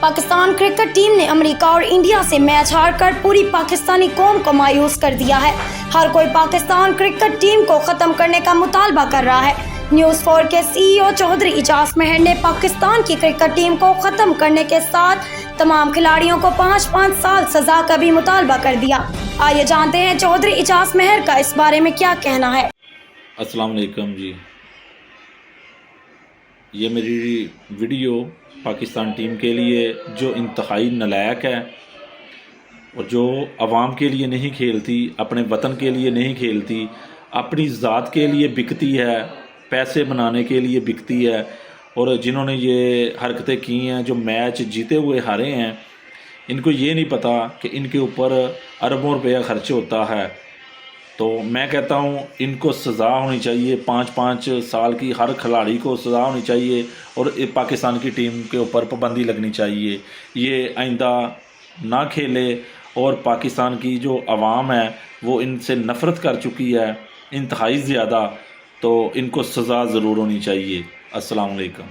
Pakistan cricket team ने America और India से मैच हारकर पूरी पाकिस्तानी कौम को मायूस कर दिया है। हर कोई पाकिस्तान क्रिकेट टीम को खत्म करने का मुतालबा कर रहा है। न्यूज़ 4 के CEO चौधरी इजाज मेहर ने पाकिस्तान की क्रिकेट टीम को खत्म करने के साथ तमाम खिलाड़ियों को 5-5 साल सजा का भी मुतालबा कर दिया। आइए जानते हैं चौधरी इजाज मेहर का इस बारे में क्या कहना है। अस्सलाम वालेकुम जी, ये मेरी वीडियो पाकिस्तान टीम के लिए जो इंतहाई नालायक है और जो आवाम के लिए नहीं खेलती, अपने वतन के लिए नहीं खेलती, अपनी ज़ात के लिए बिकती है, पैसे बनाने के लिए बिकती है, और जिन्होंने ये हरकतें की हैं, जो मैच जीते हुए हारे हैं, इनको ये नहीं पता कि इनके ऊपर अरबों रुपया खर्च होता है। तो मैं कहता हूँ इनको सज़ा होनी चाहिए, 5-5 साल की हर खिलाड़ी को सज़ा होनी चाहिए, और पाकिस्तान की टीम के ऊपर पाबंदी लगनी चाहिए, ये आइंदा ना खेले। और पाकिस्तान की जो आवाम है वो इनसे नफ़रत कर चुकी है इंतहाई ज़्यादा, तो इनको सज़ा ज़रूर होनी चाहिए। अस्सलाम वालेकुम।